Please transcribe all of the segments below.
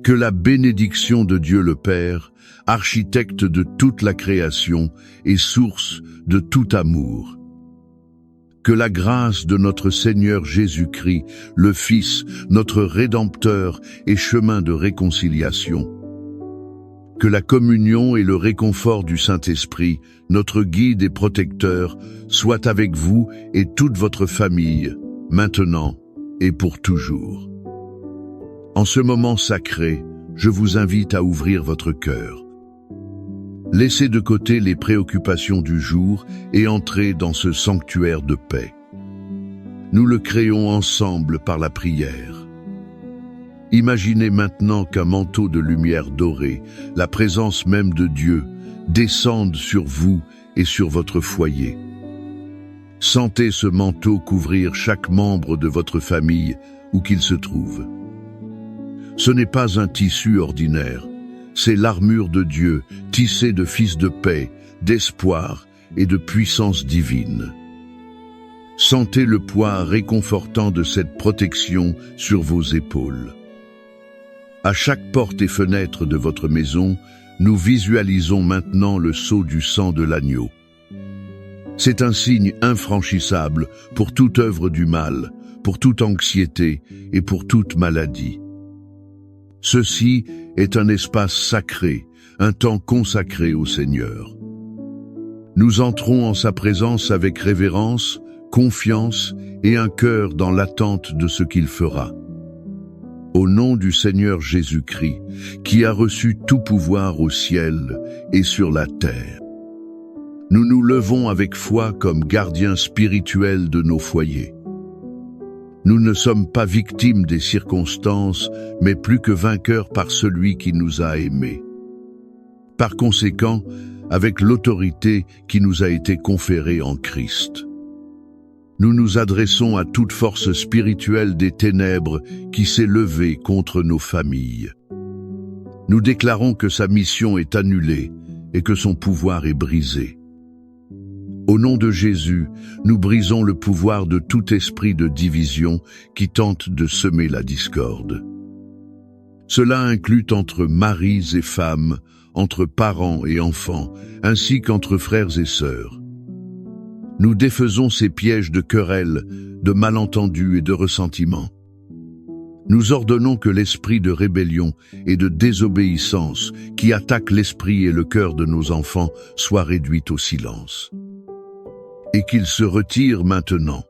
Que la bénédiction de Dieu le Père, architecte de toute la création et source de tout amour, que la grâce de notre Seigneur Jésus-Christ, le Fils, notre Rédempteur et chemin de réconciliation, que la communion et le réconfort du Saint-Esprit, notre guide et protecteur, soient avec vous et toute votre famille, maintenant et pour toujours. En ce moment sacré, je vous invite à ouvrir votre cœur. Laissez de côté les préoccupations du jour et entrez dans ce sanctuaire de paix. Nous le créons ensemble par la prière. Imaginez maintenant qu'un manteau de lumière dorée, la présence même de Dieu, descende sur vous et sur votre foyer. Sentez ce manteau couvrir chaque membre de votre famille, où qu'il se trouve. Ce n'est pas un tissu ordinaire, c'est l'armure de Dieu, tissée de fils de paix, d'espoir et de puissance divine. Sentez le poids réconfortant de cette protection sur vos épaules. À chaque porte et fenêtre de votre maison, nous visualisons maintenant le sceau du sang de l'agneau. C'est un signe infranchissable pour toute œuvre du mal, pour toute anxiété et pour toute maladie. Ceci est un espace sacré, un temps consacré au Seigneur. Nous entrons en sa présence avec révérence, confiance et un cœur dans l'attente de ce qu'il fera. Au nom du Seigneur Jésus-Christ, qui a reçu tout pouvoir au ciel et sur la terre, nous nous levons avec foi comme gardiens spirituels de nos foyers. Nous ne sommes pas victimes des circonstances, mais plus que vainqueurs par celui qui nous a aimés. Par conséquent, avec l'autorité qui nous a été conférée en Christ, nous nous adressons à toute force spirituelle des ténèbres qui s'est levée contre nos familles. Nous déclarons que sa mission est annulée et que son pouvoir est brisé. Au nom de Jésus, nous brisons le pouvoir de tout esprit de division qui tente de semer la discorde. Cela inclut entre maris et femmes, entre parents et enfants, ainsi qu'entre frères et sœurs. Nous défaisons ces pièges de querelles, de malentendus et de ressentiments. Nous ordonnons que l'esprit de rébellion et de désobéissance qui attaque l'esprit et le cœur de nos enfants soit réduit au silence. Et qu'il se retire maintenant.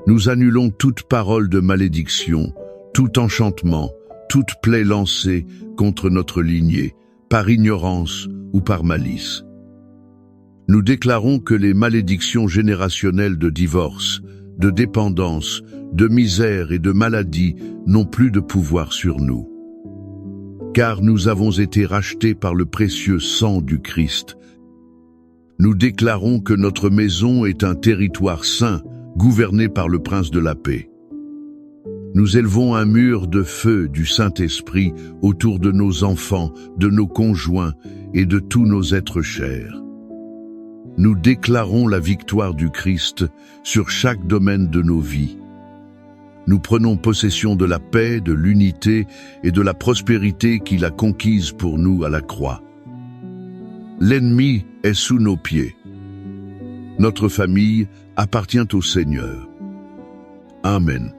Nous annulons toute parole de malédiction, tout enchantement, toute plaie lancée contre notre lignée, par ignorance ou par malice. Nous déclarons que les malédictions générationnelles de divorce, de dépendance, de misère et de maladie n'ont plus de pouvoir sur nous. Car nous avons été rachetés par le précieux sang du Christ. Nous déclarons que notre maison est un territoire saint, gouverné par le Prince de la paix. Nous élevons un mur de feu du Saint-Esprit autour de nos enfants, de nos conjoints et de tous nos êtres chers. Nous déclarons la victoire du Christ sur chaque domaine de nos vies. Nous prenons possession de la paix, de l'unité et de la prospérité qu'il a conquise pour nous à la croix. L'ennemi est sous nos pieds. Notre famille appartient au Seigneur. Amen.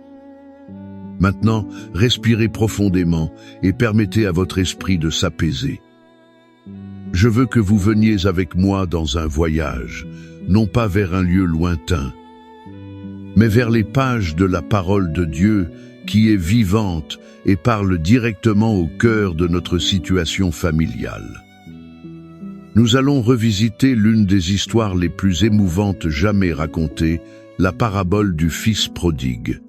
Maintenant, respirez profondément et permettez à votre esprit de s'apaiser. Je veux que vous veniez avec moi dans un voyage, non pas vers un lieu lointain, mais vers les pages de la parole de Dieu qui est vivante et parle directement au cœur de notre situation familiale. Nous allons revisiter l'une des histoires les plus émouvantes jamais racontées, la parabole du Fils prodigue.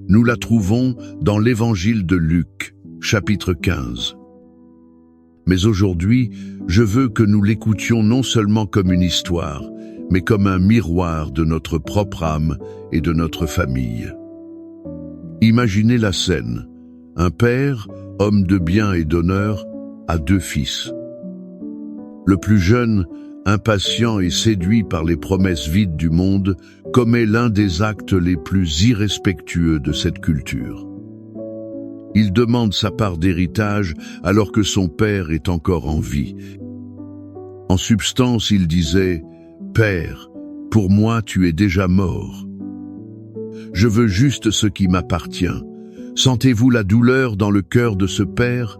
Nous la trouvons dans l'Évangile de Luc, chapitre 15. Mais aujourd'hui, je veux que nous l'écoutions non seulement comme une histoire, mais comme un miroir de notre propre âme et de notre famille. Imaginez la scène. Un père, homme de bien et d'honneur, a 2 fils. Le plus jeune, impatient et séduit par les promesses vides du monde, commet l'un des actes les plus irrespectueux de cette culture. Il demande sa part d'héritage alors que son père est encore en vie. En substance, il disait « Père, pour moi tu es déjà mort. Je veux juste ce qui m'appartient. Sentez-vous la douleur dans le cœur de ce père ?»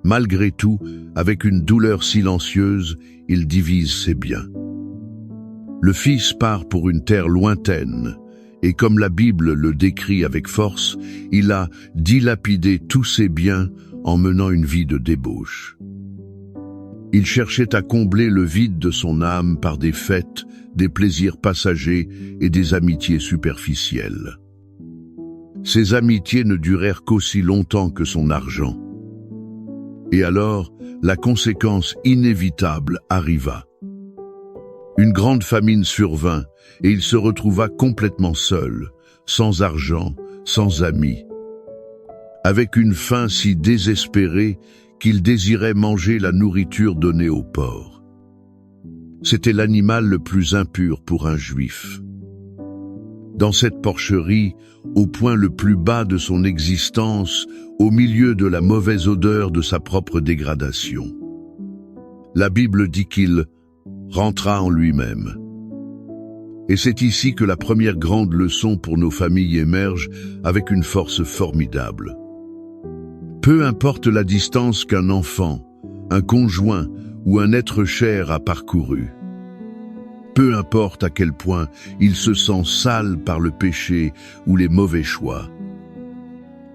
Malgré tout, avec une douleur silencieuse, il divise ses biens. Le fils part pour une terre lointaine, et comme la Bible le décrit avec force, il a dilapidé tous ses biens en menant une vie de débauche. Il cherchait à combler le vide de son âme par des fêtes, des plaisirs passagers et des amitiés superficielles. Ces amitiés ne durèrent qu'aussi longtemps que son argent. Et alors, la conséquence inévitable arriva. Une grande famine survint et il se retrouva complètement seul, sans argent, sans amis. Avec une faim si désespérée qu'il désirait manger la nourriture donnée aux porcs. C'était l'animal le plus impur pour un juif. Dans cette porcherie, au point le plus bas de son existence, au milieu de la mauvaise odeur de sa propre dégradation. La Bible dit qu'il rentra en lui-même. Et c'est ici que la première grande leçon pour nos familles émerge avec une force formidable. Peu importe la distance qu'un enfant, un conjoint ou un être cher a parcouru. Peu importe à quel point il se sent sale par le péché ou les mauvais choix.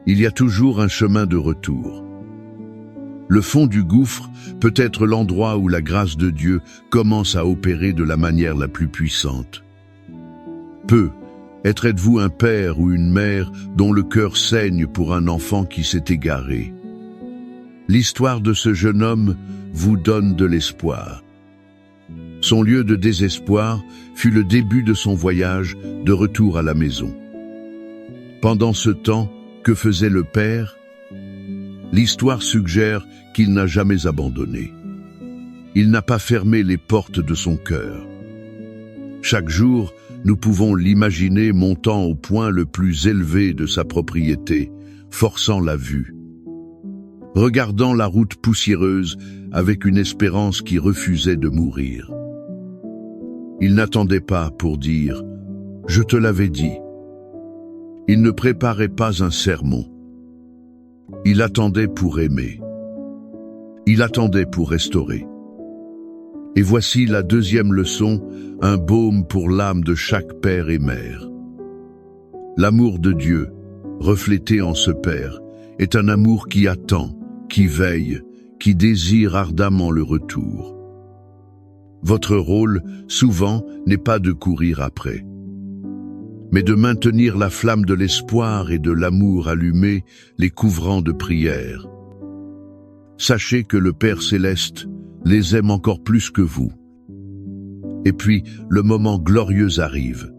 Il y a toujours un chemin de retour. Le fond du gouffre peut être l'endroit où la grâce de Dieu commence à opérer de la manière la plus puissante. Êtes-vous un père ou une mère dont le cœur saigne pour un enfant qui s'est égaré? L'histoire de ce jeune homme vous donne de l'espoir. Son lieu de désespoir fut le début de son voyage de retour à la maison. Pendant ce temps, que faisait le père? L'histoire suggère qu'il n'a jamais abandonné. Il n'a pas fermé les portes de son cœur. Chaque jour, nous pouvons l'imaginer montant au point le plus élevé de sa propriété, forçant la vue. Regardant la route poussiéreuse avec une espérance qui refusait de mourir. Il n'attendait pas pour dire « Je te l'avais dit ». Il ne préparait pas un sermon. Il attendait pour aimer. Il attendait pour restaurer. Et voici la deuxième leçon, un baume pour l'âme de chaque père et mère. L'amour de Dieu, reflété en ce Père, est un amour qui attend, qui veille, qui désire ardemment le retour. Votre rôle, souvent, n'est pas de courir après, mais de maintenir la flamme de l'espoir et de l'amour allumée, les couvrant de prières. Sachez que le Père Céleste les aime encore plus que vous. Et puis, le moment glorieux arrive.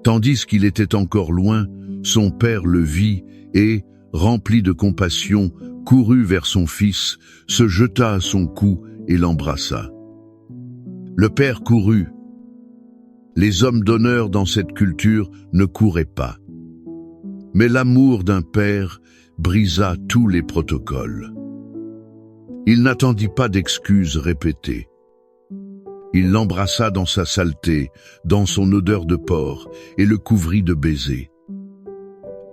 Tandis qu'il était encore loin, son Père le vit et, rempli de compassion, courut vers son fils, se jeta à son cou et l'embrassa. Le Père courut. Les hommes d'honneur dans cette culture ne couraient pas. Mais l'amour d'un père brisa tous les protocoles. Il n'attendit pas d'excuses répétées. Il l'embrassa dans sa saleté, dans son odeur de porc, et le couvrit de baisers.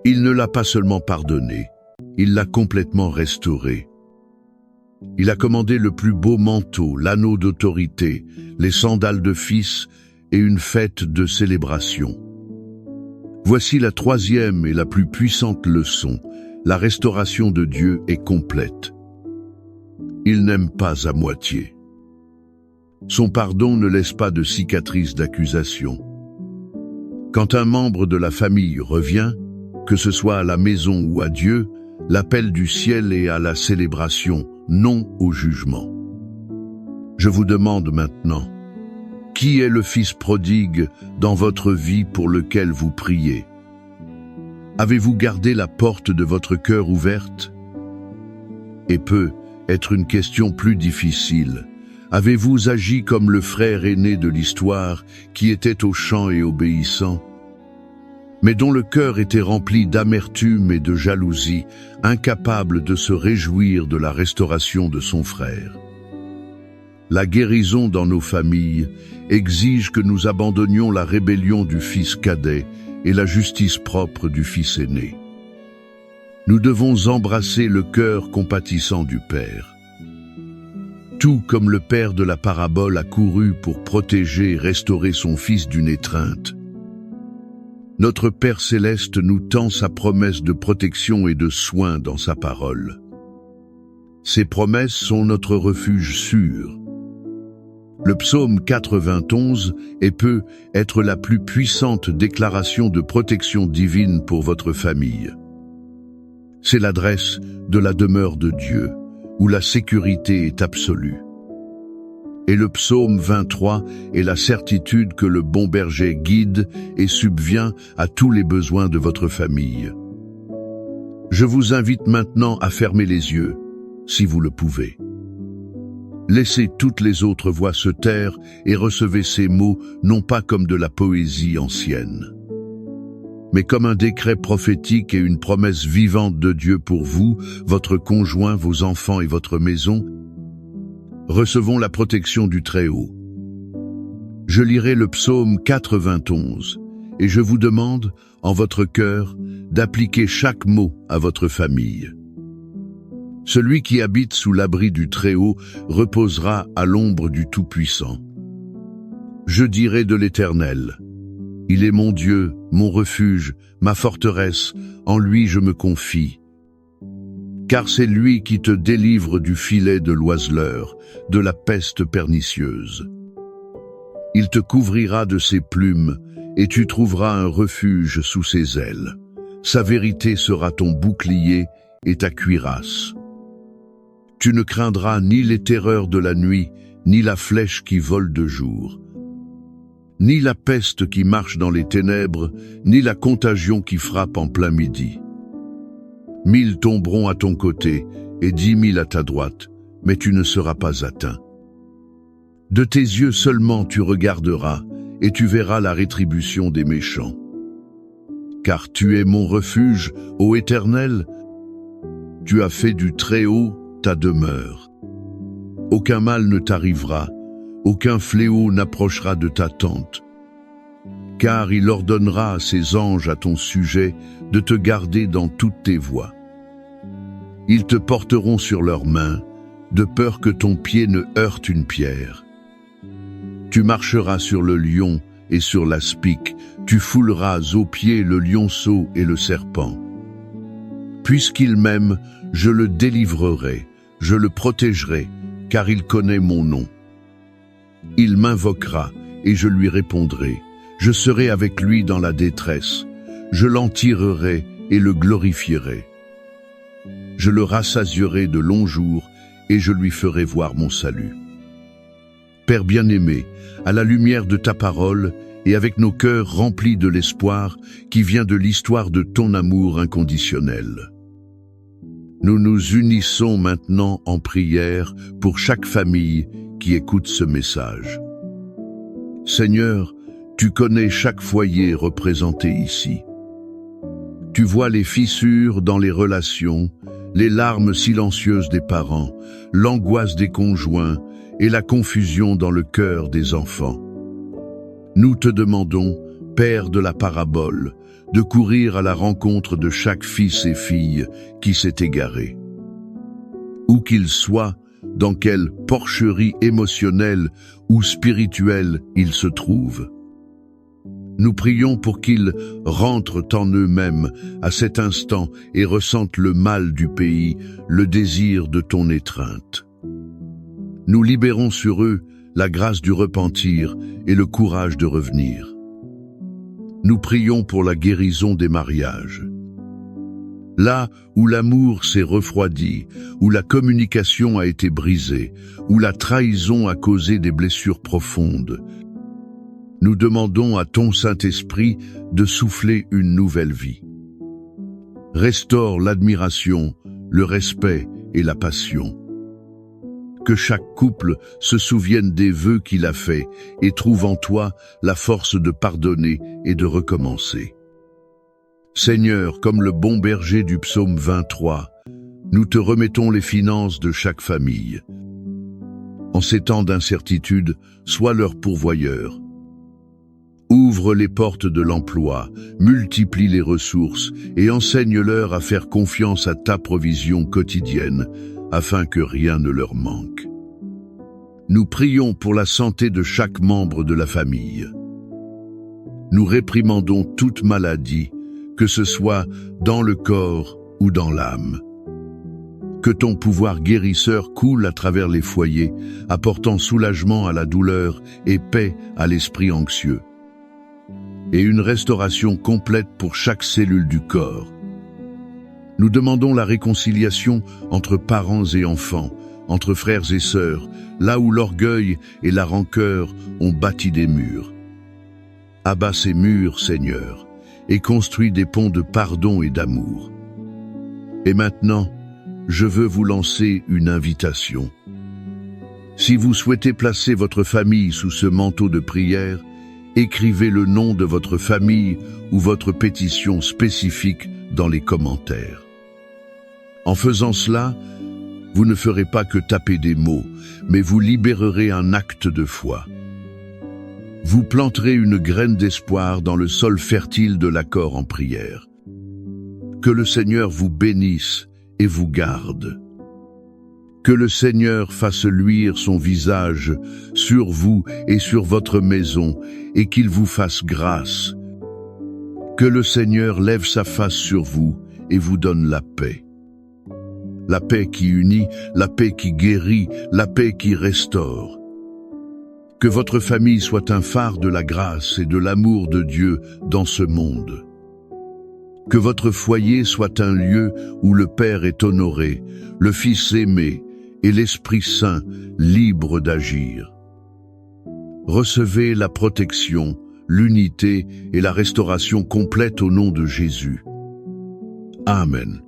Il ne l'a pas seulement pardonné, il l'a complètement restauré. Il a commandé le plus beau manteau, l'anneau d'autorité, les sandales de fils et une fête de célébration. Voici la troisième et la plus puissante leçon. La restauration de Dieu est complète. Il n'aime pas à moitié. Son pardon ne laisse pas de cicatrices d'accusation. Quand un membre de la famille revient, que ce soit à la maison ou à Dieu, l'appel du ciel est à la célébration, non au jugement. Je vous demande maintenant, qui est le fils prodigue dans votre vie pour lequel vous priez? Avez-vous gardé la porte de votre cœur ouverte? Et peut être une question plus difficile. Avez-vous agi comme le frère aîné de l'histoire qui était au champ et obéissant? mais dont le cœur était rempli d'amertume et de jalousie, incapable de se réjouir de la restauration de son frère. La guérison dans nos familles exige que nous abandonnions la rébellion du fils cadet et la justice propre du fils aîné. Nous devons embrasser le cœur compatissant du Père. Tout comme le Père de la parabole a couru pour protéger et restaurer son Fils d'une étreinte, notre Père céleste nous tend sa promesse de protection et de soin dans sa parole. Ces promesses sont notre refuge sûr. Le psaume 91 peut être la plus puissante déclaration de protection divine pour votre famille. C'est l'adresse de la demeure de Dieu, où la sécurité est absolue. Et le psaume 23 est la certitude que le bon berger guide et subvient à tous les besoins de votre famille. Je vous invite maintenant à fermer les yeux, si vous le pouvez. Laissez toutes les autres voix se taire et recevez ces mots non pas comme de la poésie ancienne, mais comme un décret prophétique et une promesse vivante de Dieu pour vous, votre conjoint, vos enfants et votre maison. Recevons la protection du Très-Haut. Je lirai le psaume 91 et je vous demande, en votre cœur, d'appliquer chaque mot à votre famille. Celui qui habite sous l'abri du Très-Haut reposera à l'ombre du Tout-Puissant. Je dirai de l'Éternel: il est mon Dieu, mon refuge, ma forteresse, en lui je me confie. Car c'est lui qui te délivre du filet de l'oiseleur, de la peste pernicieuse. Il te couvrira de ses plumes, et tu trouveras un refuge sous ses ailes. Sa vérité sera ton bouclier et ta cuirasse. Tu ne craindras ni les terreurs de la nuit, ni la flèche qui vole de jour, ni la peste qui marche dans les ténèbres, ni la contagion qui frappe en plein midi. 1000 tomberont à ton côté et 10 000 à ta droite, mais tu ne seras pas atteint. De tes yeux seulement tu regarderas, et tu verras la rétribution des méchants. Car tu es mon refuge, ô Éternel, tu as fait du Très-Haut ta demeure. Aucun mal ne t'arrivera, aucun fléau n'approchera de ta tente. Car il ordonnera à ses anges à ton sujet de te garder dans toutes tes voies. Ils te porteront sur leurs mains, de peur que ton pied ne heurte une pierre. Tu marcheras sur le lion et sur l'aspic, tu fouleras aux pieds le lionceau et le serpent. Puisqu'il m'aime, je le délivrerai, je le protégerai, car il connaît mon nom. Il m'invoquera et je lui répondrai. Je serai avec lui dans la détresse. Je l'en tirerai et le glorifierai. Je le rassasierai de longs jours et je lui ferai voir mon salut. Père bien-aimé, à la lumière de ta parole et avec nos cœurs remplis de l'espoir qui vient de l'histoire de ton amour inconditionnel, nous nous unissons maintenant en prière pour chaque famille qui écoute ce message. Seigneur, tu connais chaque foyer représenté ici. Tu vois les fissures dans les relations, les larmes silencieuses des parents, l'angoisse des conjoints et la confusion dans le cœur des enfants. Nous te demandons, Père de la parabole, de courir à la rencontre de chaque fils et fille qui s'est égaré. Où qu'il soit, dans quelle porcherie émotionnelle ou spirituelle il se trouve. Nous prions pour qu'ils rentrent en eux-mêmes à cet instant et ressentent le mal du pays, le désir de ton étreinte. Nous libérons sur eux la grâce du repentir et le courage de revenir. Nous prions pour la guérison des mariages. Là où l'amour s'est refroidi, où la communication a été brisée, où la trahison a causé des blessures profondes, nous demandons à ton Saint-Esprit de souffler une nouvelle vie. Restaure l'admiration, le respect et la passion. Que chaque couple se souvienne des vœux qu'il a faits et trouve en toi la force de pardonner et de recommencer. Seigneur, comme le bon berger du psaume 23, nous te remettons les finances de chaque famille. En ces temps d'incertitude, sois leur pourvoyeur. Ouvre les portes de l'emploi, multiplie les ressources et enseigne-leur à faire confiance à ta provision quotidienne, afin que rien ne leur manque. Nous prions pour la santé de chaque membre de la famille. Nous réprimandons toute maladie, que ce soit dans le corps ou dans l'âme. Que ton pouvoir guérisseur coule à travers les foyers, apportant soulagement à la douleur et paix à l'esprit anxieux. Et une restauration complète pour chaque cellule du corps. Nous demandons la réconciliation entre parents et enfants, entre frères et sœurs, là où l'orgueil et la rancœur ont bâti des murs. Abat ces murs, Seigneur, et construis des ponts de pardon et d'amour. Et maintenant, je veux vous lancer une invitation. Si vous souhaitez placer votre famille sous ce manteau de prière, écrivez le nom de votre famille ou votre pétition spécifique dans les commentaires. En faisant cela, vous ne ferez pas que taper des mots, mais vous libérerez un acte de foi. Vous planterez une graine d'espoir dans le sol fertile de l'accord en prière. Que le Seigneur vous bénisse et vous garde. Que le Seigneur fasse luire son visage sur vous et sur votre maison, et qu'il vous fasse grâce. Que le Seigneur lève sa face sur vous et vous donne la paix. La paix qui unit, la paix qui guérit, la paix qui restaure. Que votre famille soit un phare de la grâce et de l'amour de Dieu dans ce monde. Que votre foyer soit un lieu où le Père est honoré, le Fils aimé et l'Esprit Saint libre d'agir. Recevez la protection, l'unité et la restauration complète au nom de Jésus. Amen.